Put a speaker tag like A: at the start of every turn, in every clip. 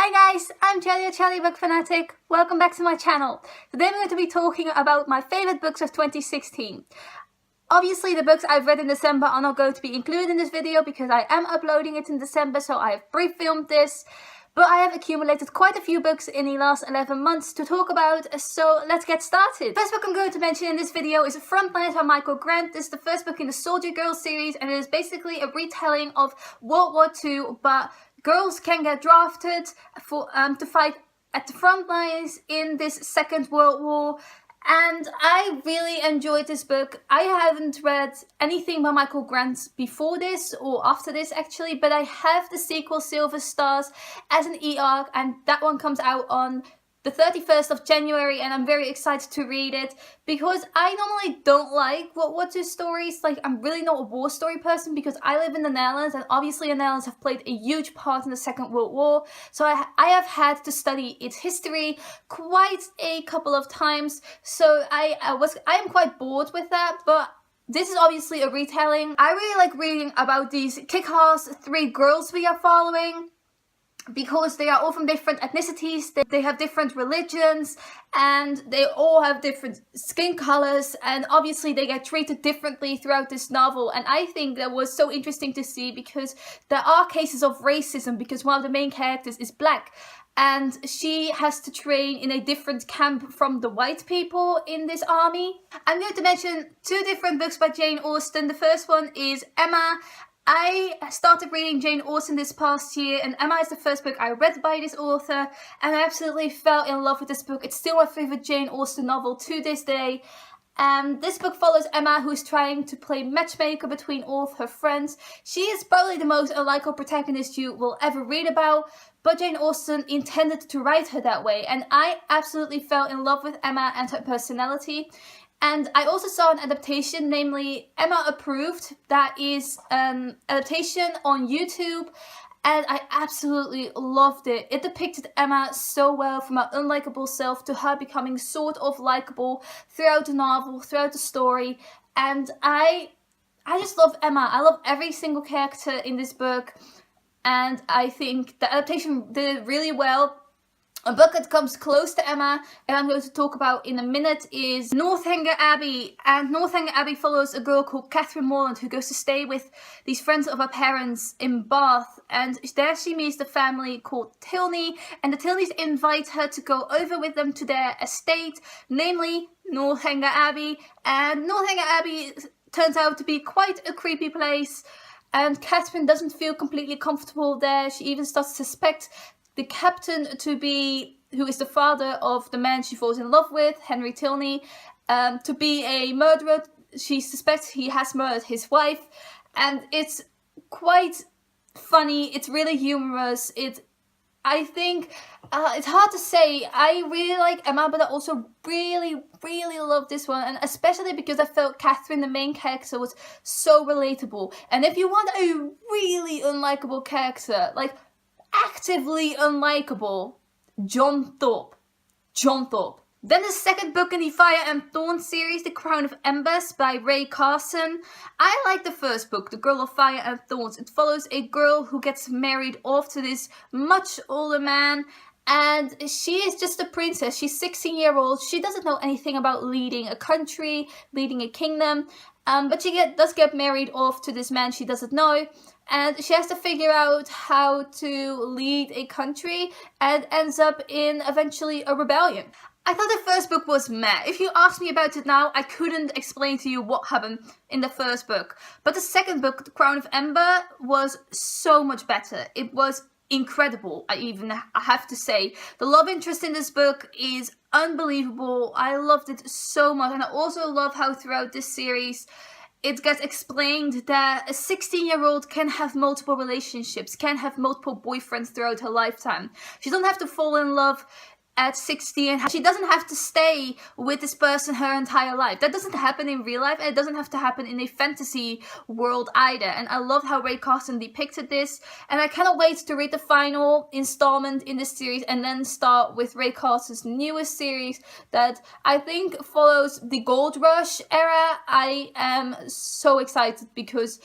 A: Hi guys, I'm Charlie Book Fanatic. Welcome back to my channel. Today I'm going to be talking about my favourite books of 2016. Obviously the books I've read in December are not going to be included in this video because I am uploading it in December, so I have pre-filmed this. But I have accumulated quite a few books in the last 11 months to talk about, so let's get started. The first book I'm going to mention in this video is Frontliners by Michael Grant. This is the first book in the Soldier Girls series, and it is basically a retelling of World War II, but girls can get drafted for to fight at the front lines in this Second World War. And I really enjoyed this book. I haven't read anything by Michael Grant before this or after this actually, but I have the sequel Silver Stars as an e-arc, and that one comes out on the 31st of January, and I'm very excited to read it because I normally don't like World War II stories. Like, I'm really not a war story person because I live in the Netherlands, and obviously the Netherlands have played a huge part in the Second World War. So I have had to study its history quite a couple of times. So I am quite bored with that, but this is obviously a retelling. I really like reading about these kick-ass 3 girls we are following, because they are all from different ethnicities, they have different religions, and they all have different skin colors, and obviously they get treated differently throughout this novel. And I think that was so interesting to see because there are cases of racism because one of the main characters is black, and she has to train in a different camp from the white people in this army. I'm going to mention 2 different books by Jane Austen. The first one is Emma. I started reading Jane Austen this past year, and Emma is the first book I read by this author, and I absolutely fell in love with this book. It's still my favourite Jane Austen novel to this day. This book follows Emma, who's trying to play matchmaker between all of her friends. She is probably the most unlikable protagonist you will ever read about, but Jane Austen intended to write her that way, and I absolutely fell in love with Emma and her personality. And I also saw an adaptation, namely Emma Approved, that is an adaptation on YouTube, and I absolutely loved it. It depicted Emma so well, from her unlikable self to her becoming sort of likable throughout the novel, throughout the story, and I just love Emma. I love every single character in this book, and I think the adaptation did it really well. A book that comes close to Emma, and I'm going to talk about in a minute, is Northanger Abbey. And Northanger Abbey follows a girl called Catherine Morland who goes to stay with these friends of her parents in Bath. And there she meets the family called Tilney, and the Tilneys invite her to go over with them to their estate, namely Northanger Abbey. And Northanger Abbey turns out to be quite a creepy place, and Catherine doesn't feel completely comfortable there. She even starts to suspect the captain to be, who is the father of the man she falls in love with, Henry Tilney, to be a murderer. She suspects he has murdered his wife, and it's quite funny. It's really humorous. I think it's hard to say. I really like Emma, but I also really love this one, and especially because I felt Catherine, the main character, was so relatable. And if you want a really unlikable character, like actively unlikable, John Thorpe. Then the second book in the Fire and Thorn series, The Crown of Embers by Ray Carson. I like the first book, The Girl of Fire and Thorns. It follows a girl who gets married off to this much older man, and she is just a princess. She's 16-year-old. She doesn't know anything about leading a country, leading a kingdom, but she does get married off to this man she doesn't know. And she has to figure out how to lead a country, and ends up in eventually a rebellion. I thought the first book was meh. If you ask me about it now, I couldn't explain to you what happened in the first book. But the second book, The Crown of Ember, was so much better. It was incredible, I have to say. The love interest in this book is unbelievable. I loved it so much, and I also love how throughout this series it gets explained that a 16-year-old can have multiple relationships, can have multiple boyfriends throughout her lifetime. She doesn't have to fall in love at 16. She doesn't have to stay with this person her entire life. That doesn't happen in real life, and it doesn't have to happen in a fantasy world either. And I love how Ray Carson depicted this, and I cannot wait to read the final installment in this series and then start with Ray Carson's newest series that I think follows the Gold Rush era. I am so excited because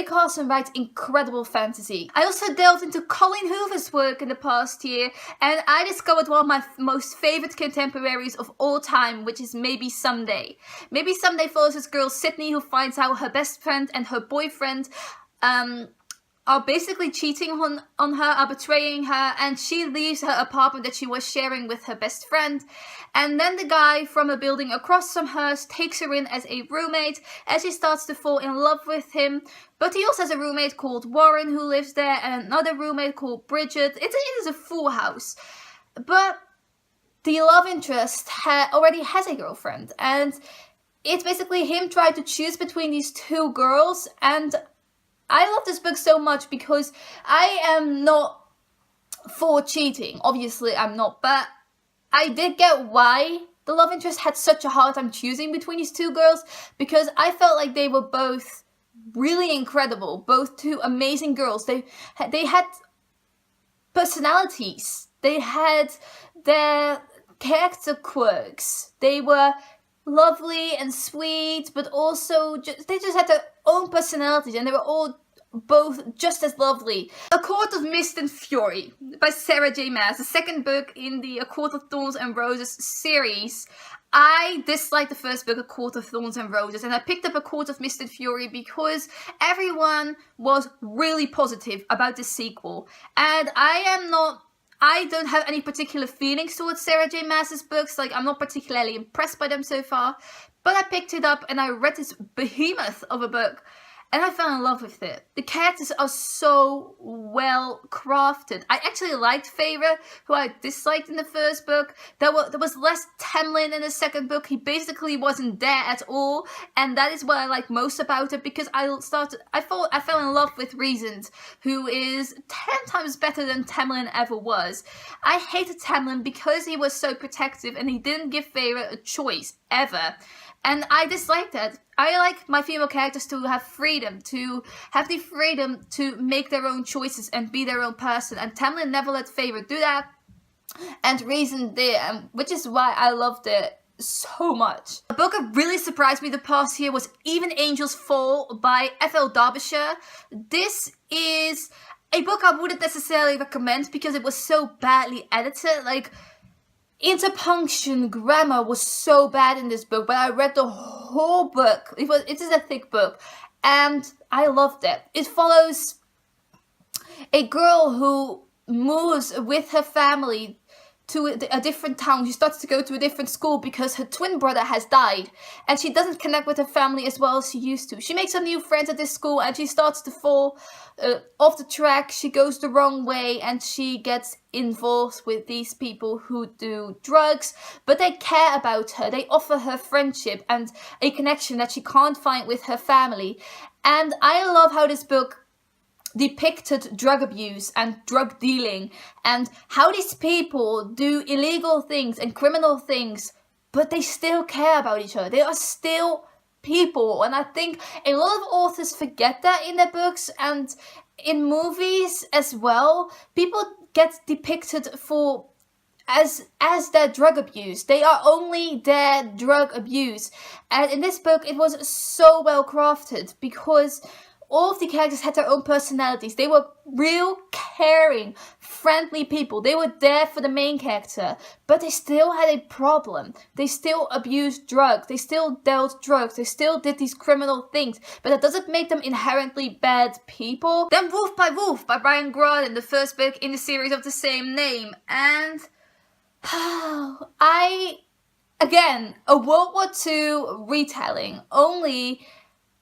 A: Carson writes incredible fantasy. I also delved into Colleen Hoover's work in the past year, and I discovered one of my most favourite contemporaries of all time, which is Maybe Someday. Maybe Someday follows this girl Sydney, who finds out her best friend and her boyfriend are basically cheating on her, are betraying her, and she leaves her apartment that she was sharing with her best friend. And then the guy from a building across from hers takes her in as a roommate, as she starts to fall in love with him. But he also has a roommate called Warren who lives there, and another roommate called Bridget. It is a full house. But the love interest already has a girlfriend, and it's basically him trying to choose between these two girls. And I love this book so much because I am not for cheating. Obviously, I'm not. But I did get why the love interest had such a hard time choosing between these two girls, because I felt like they were both really incredible. Both two amazing girls. They had personalities. They had their character quirks. They were lovely and sweet, but also they just had their own personalities, and they were all both just as lovely. A Court of Mist and Fury by Sarah J. Maas, the second book in the A Court of Thorns and Roses series. I disliked the first book, A Court of Thorns and Roses, and I picked up A Court of Mist and Fury because everyone was really positive about the sequel, and I don't have any particular feelings towards Sarah J. Maas's books. Like, I'm not particularly impressed by them so far. But I picked it up and I read this behemoth of a book, and I fell in love with it. The characters are so well crafted. I actually liked Feyre, who I disliked in the first book. There was less Tamlin in the second book. He basically wasn't there at all, and that is what I like most about it, because I fell in love with Reasons, who is 10 times better than Tamlin ever was. I hated Tamlin because he was so protective and he didn't give Feyre a choice ever. And I dislike that. I like my female characters to have freedom, to have the freedom to make their own choices and be their own person. And Tamlin never let Feyre do that, and Reason did, which is why I loved it so much. A book that really surprised me the past year was Even Angels Fall by F.L. Darbyshire. This is a book I wouldn't necessarily recommend because it was so badly edited. Like, interpunction, grammar was so bad in this book, but I read the whole book. It is a thick book, and I loved it. It follows a girl who moves with her family to a different town. She starts to go to a different school because her twin brother has died, and she doesn't connect with her family as well as she used to. She makes some new friends at this school, and she starts to fall off the track. She goes the wrong way, and she gets involved with these people who do drugs, but they care about her. They offer her friendship and a connection that she can't find with her family. And I love how this book depicted drug abuse and drug dealing, and how these people do illegal things and criminal things, but they still care about each other. They are still people, and I think a lot of authors forget that in their books and in movies as well. People get depicted for as their drug abuse. They are only their drug abuse, and in this book it was so well crafted because all of the characters had their own personalities. They were real, caring, friendly people. They were there for the main character, but they still had a problem. They still abused drugs. They still dealt drugs. They still did these criminal things, but that doesn't make them inherently bad people. Then Wolf by Brian Graudin, the first book in the series of the same name. And again, a World War II retelling, only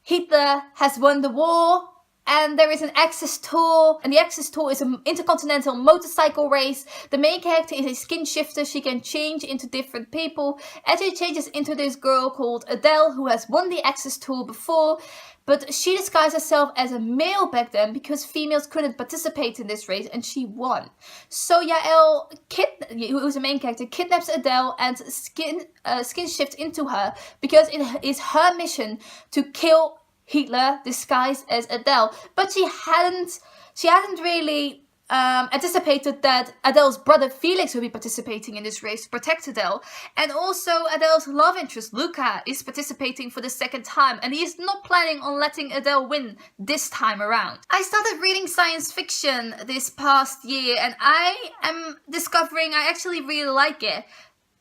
A: Hitler has won the war, and there is an Axis tour, and the Axis tour is an intercontinental motorcycle race. The main character is a skin shifter. She can change into different people, and she changes into this girl called Adele, who has won the Axis tour before, but she disguised herself as a male back then because females couldn't participate in this race, and she won. So Yael, who's the main character, kidnaps Adele and skin shifts into her because it is her mission to kill Hitler disguised as Adele. But she hadn't really anticipated that Adele's brother Felix will be participating in this race to protect Adele, and also Adele's love interest Luca is participating for the second time, and he is not planning on letting Adele win this time around. I started reading science fiction this past year, and I am discovering I actually really like it.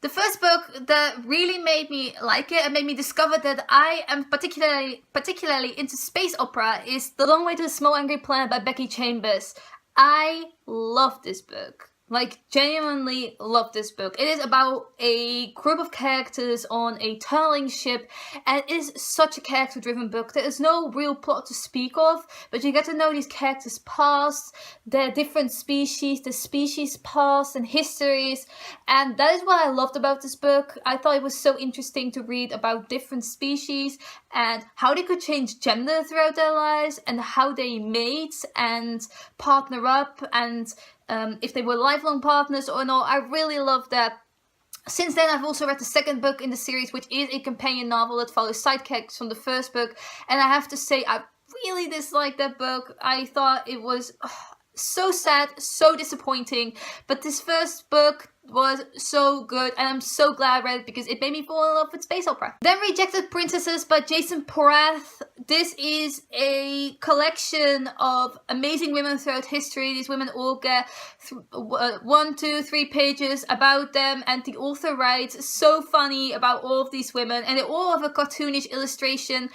A: The first book that really made me like it and made me discover that I am particularly into space opera is The Long Way to a Small Angry Planet by Becky Chambers. I love this book. Like, genuinely love this book. It is about a group of characters on a tunneling ship, and it is such a character-driven book. There is no real plot to speak of, but you get to know these characters' past, their different species, the species' past and histories, and that is what I loved about this book. I thought it was so interesting to read about different species and how they could change gender throughout their lives, and how they mate and partner up, and if they were lifelong partners or not. I really love that. Since then, I've also read the second book in the series, which is a companion novel that follows side characters from the first book, and I have to say I really disliked that book. I thought it was so sad, so disappointing, but this first book was so good, and I'm so glad I read it because it made me fall in love with space opera. Then Rejected Princesses by Jason Porath. This is a collection of amazing women throughout history. These women all get 1, 2, 3 pages about them, and the author writes so funny about all of these women, and they all have a cartoonish illustration.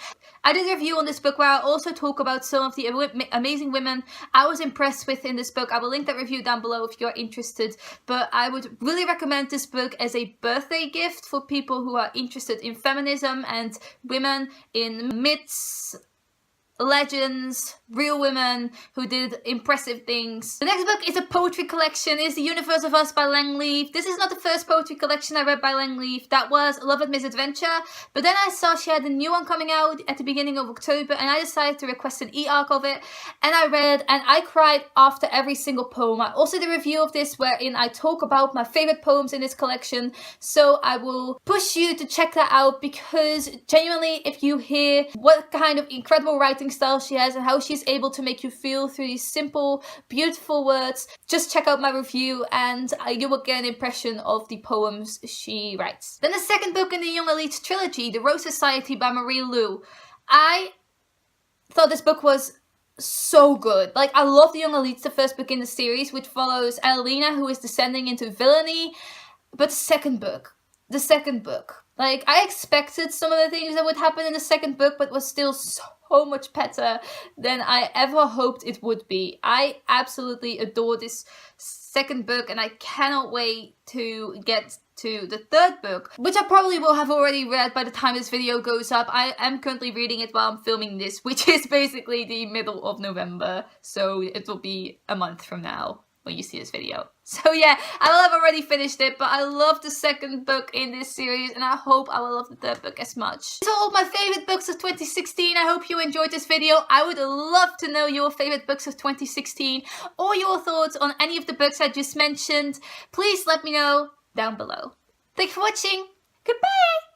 A: I did a review on this book where I also talk about some of the amazing women I was impressed with in this book. I will link that review down below if you're interested, but I would really recommend this book as a birthday gift for people who are interested in feminism and women in myths, legends, real women who did impressive things. The next book is a poetry collection. It's The Universe of Us by Leav. This is not the first poetry collection I read by Leav. That was Love and Misadventure, but then I saw she had a new one coming out at the beginning of October, and I decided to request an e-arc of it, and I read, and I cried after every single poem. I also did a review of this wherein I talk about my favorite poems in this collection, so I will push you to check that out, because genuinely, if you hear what kind of incredible writing style she has and how she's able to make you feel through these simple, beautiful words, just check out my review and you will get an impression of the poems she writes. Then the second book in the Young Elite trilogy, The Rose Society by Marie Lu. I thought this book was so good. Like, I love The Young Elites, the first book in the series, which follows Adelina, who is descending into villainy, but the second book, like, I expected some of the things that would happen in the second book, but was still so much better than I ever hoped it would be. I absolutely adore this second book, and I cannot wait to get to the third book, which I probably will have already read by the time this video goes up. I am currently reading it while I'm filming this, which is basically the middle of November, so it will be a month from now when you see this video. So yeah, I will have already finished it, but I love the second book in this series, and I hope I will love the third book as much. These are all my favorite books of 2016. I hope you enjoyed this video. I would love to know your favorite books of 2016 or your thoughts on any of the books I just mentioned. Please let me know down below. Thanks for watching. Goodbye!